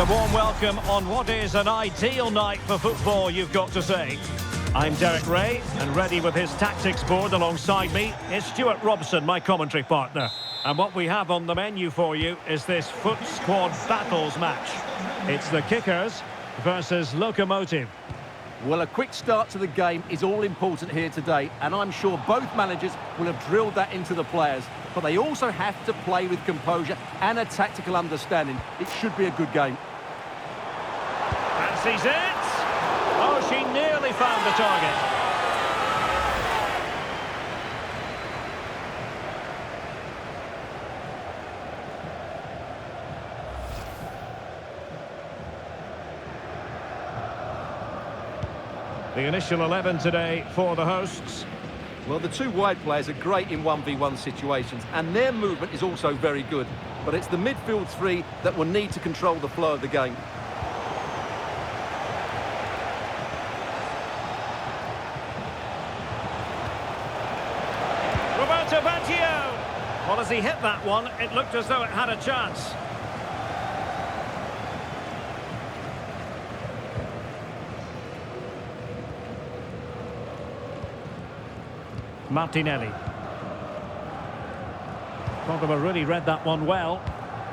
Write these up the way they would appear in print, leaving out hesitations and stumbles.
And a warm welcome on what is an ideal night for football, you've got to say. I'm Derek Ray, and ready with his tactics board alongside me is Stuart Robson, my commentary partner. And what we have on the menu for you is this Foot Squad Battles match. It's the Kickers versus Locomotive. Well, a quick start to the game is all important here today, and I'm sure both managers will have drilled that into the players. But they also have to play with composure and a tactical understanding. It should be a good game. Fancies it. Oh, she nearly found the target. The initial 11 today for the hosts. Well, the two wide players are great in 1v1 situations, and their movement is also very good. But it's the midfield three that will need to control the flow of the game. Roberto Baggio. Well, as he hit that one, it looked as though it had a chance. Martinelli. Pogba really read that one well.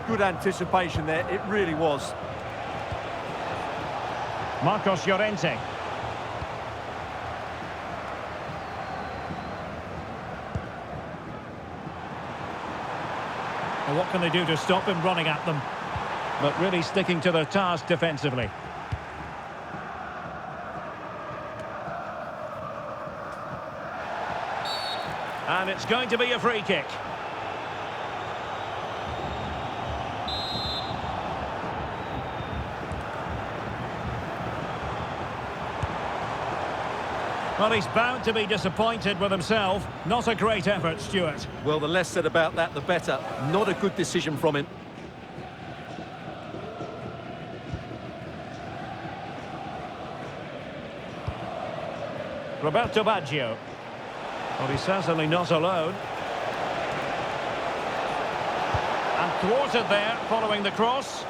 Good anticipation there, it really was. Marcos Llorente. Well, what can they do to stop him running at them? But really sticking to their task defensively. And it's going to be a free kick. Well, he's bound to be disappointed with himself. Not a great effort, Stuart. Well, the less said about that, the better. Not a good decision from him. Roberto Baggio. Well, he's certainly not alone. And thwarted there, following the cross.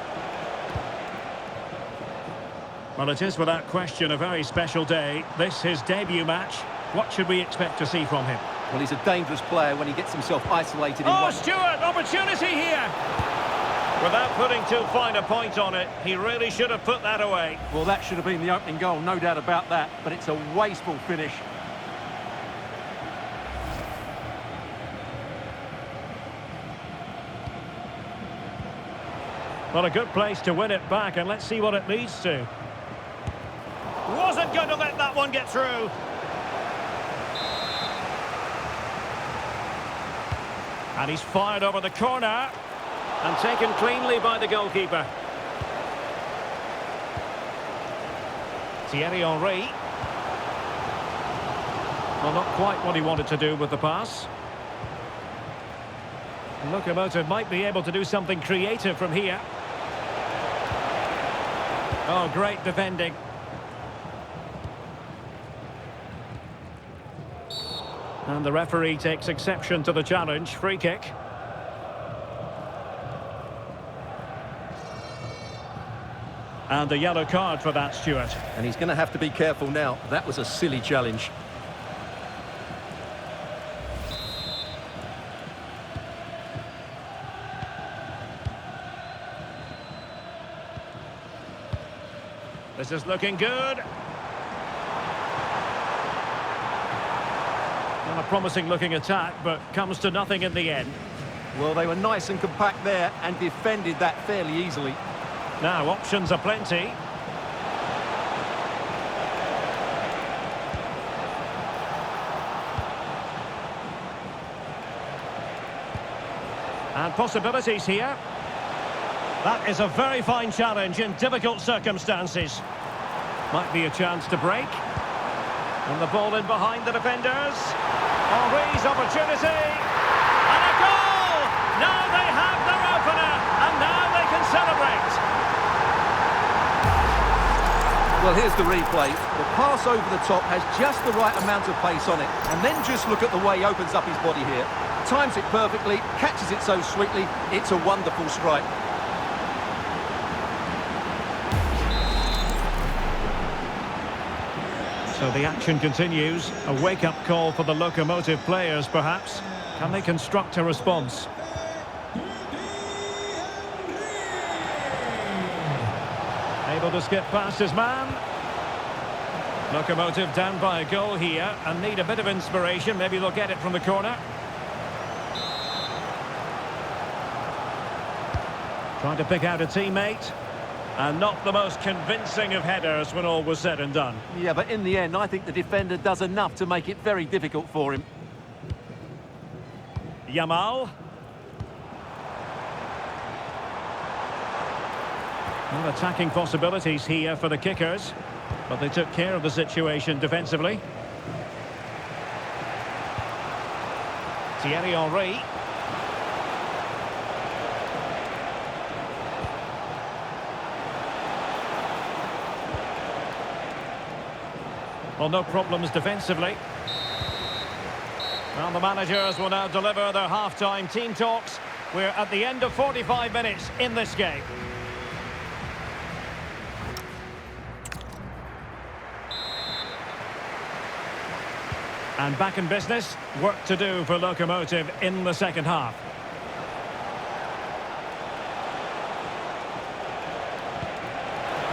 Well, it is without question a very special day. This his debut match. What should we expect to see from him? Well, he's a dangerous player when he gets himself isolated in one... Stuart, opportunity here! Without putting too fine a point on it, he really should have put that away. Well, that should have been the opening goal, no doubt about that. But it's a wasteful finish. Well, a good place to win it back, and let's see what it leads to. Wasn't going to let that one get through. And he's fired over the corner. And taken cleanly by the goalkeeper. Thierry Henry. Well, not quite what he wanted to do with the pass. Locomotive might be able to do something creative from here. Oh, great defending. And the referee takes exception to the challenge. Free kick. And a yellow card for that, Stuart. And he's going to have to be careful now. That was a silly challenge. This is looking good. Well, a promising looking attack, but comes to nothing in the end. Well, they were nice and compact there and defended that fairly easily. Now, options are plenty. And possibilities here. That is a very fine challenge in difficult circumstances. Might be a chance to break. And the ball in behind the defenders. Henry's opportunity. And a goal! Now they have their opener. And now they can celebrate. Well, here's the replay. The pass over the top has just the right amount of pace on it. And then just look at the way he opens up his body here. Times it perfectly, catches it so sweetly. It's a wonderful strike. So the action continues. A wake-up call for the Locomotive players, perhaps. Can they construct a response? Able to skip past his man. Locomotive down by a goal here and need a bit of inspiration. Maybe they'll get it from the corner. Trying to pick out a teammate. And not the most convincing of headers when all was said and done. Yeah, but in the end, I think the defender does enough to make it very difficult for him. Yamal. Well, attacking possibilities here for the kickers, but they took care of the situation defensively. Thierry Henry. Well, no problems defensively. Well, the managers will now deliver their half-time team talks. We're at the end of 45 minutes in this game. And back in business, work to do for Locomotive in the second half.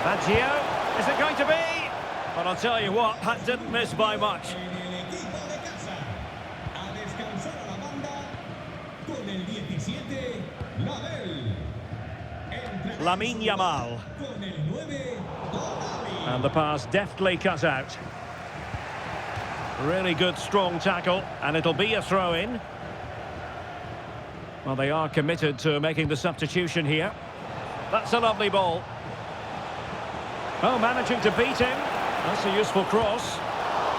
Baggio, is it going to be? But I'll tell you what, that didn't miss by much. Lamine Yamal. And the pass deftly cut out. Really good, strong tackle, and it'll be a throw-in. Well, they are committed to making the substitution here. That's a lovely ball. Oh, managing to beat him. That's a useful cross.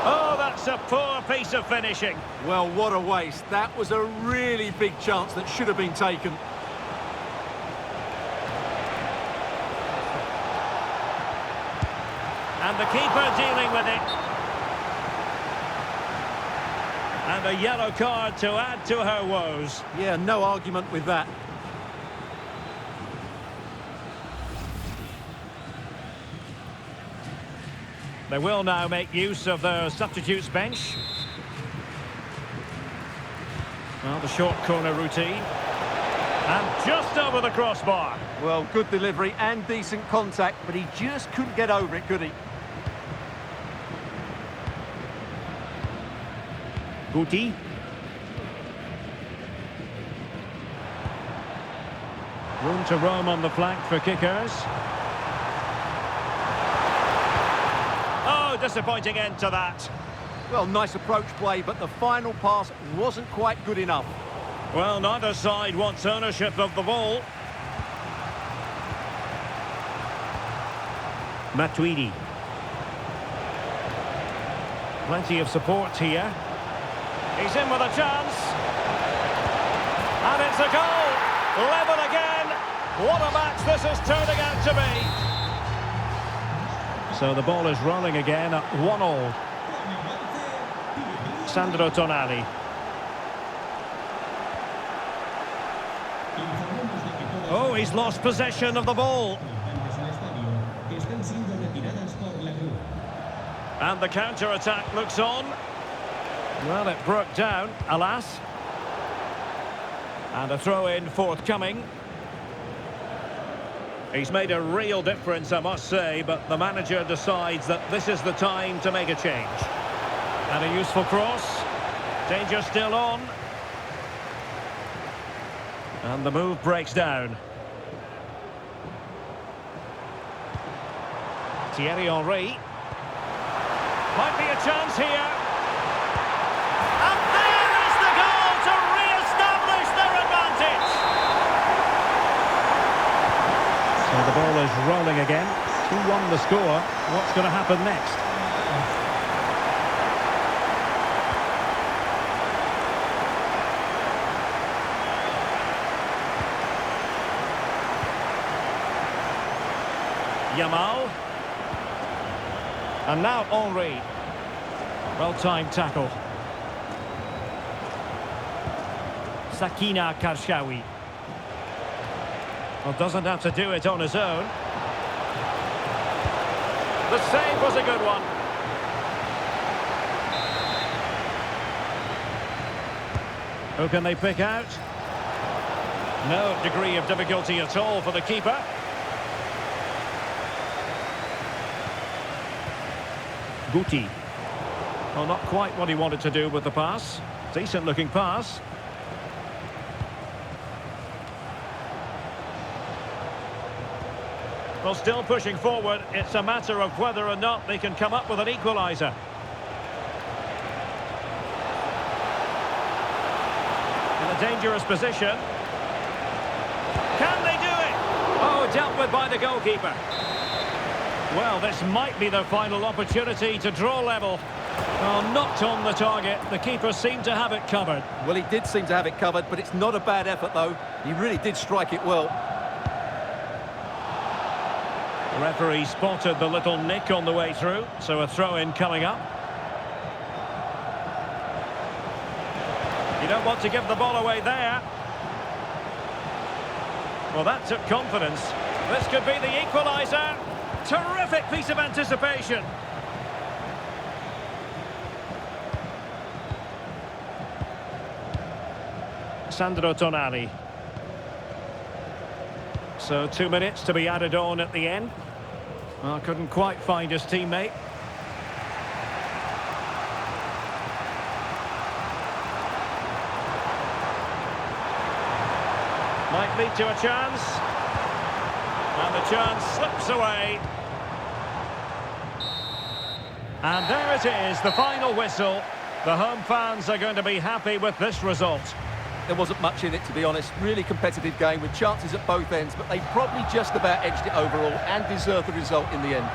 Oh, that's a poor piece of finishing. Well, what a waste. That was a really big chance that should have been taken. And the keeper dealing with it. And a yellow card to add to her woes. Yeah, no argument with that. They will now make use of their substitutes bench. Well, the short corner routine. And just over the crossbar. Well, good delivery and decent contact, but he just couldn't get over it, could he? Guti. Room to roam on the flank for kickers. Oh, disappointing end to that. Well, nice approach play, but the final pass wasn't quite good enough. Well, neither side wants ownership of the ball. Matuidi. Plenty of support here. He's in with a chance. And it's a goal. Level again. What a match this is turning out to be. So the ball is rolling again at 1-1. Sandro Tonali. Oh, he's lost possession of the ball. And the counter-attack looks on. Well, it broke down, alas. And a throw-in forthcoming. He's made a real difference, I must say, but the manager decides that this is the time to make a change. And a useful cross. Danger still on. And the move breaks down. Thierry Henry. Might be a chance here. And there is the goal to re-establish their advantage. So the ball is rolling again. 2-1 the score. What's going to happen next? Yamal. And now Henry. Well-timed tackle. Sakina Karshawi. Well, doesn't have to do it on his own. The save was a good one. Who can they pick out? No degree of difficulty at all for the keeper. Guti. Well, not quite what he wanted to do with the pass. Decent looking pass. Well, still pushing forward. It's a matter of whether or not they can come up with an equaliser. In a dangerous position. Can they do it? Oh, dealt with by the goalkeeper. Well, this might be their final opportunity to draw level. Oh, knocked on the target. The keeper seemed to have it covered. Well, he did seem to have it covered, but it's not a bad effort, though. He really did strike it well. The referee spotted the little nick on the way through, so a throw-in coming up. You don't want to give the ball away there. Well, that took confidence. This could be the equaliser. Terrific piece of anticipation. Sandro Tonali. So 2 minutes to be added on at the end. Well, couldn't quite find his teammate. Might lead to a chance. And the chance slips away. And there it is, the final whistle. The home fans are going to be happy with this result. There wasn't much in it, to be honest. Really competitive game with chances at both ends, but they probably just about edged it overall and deserved the result in the end.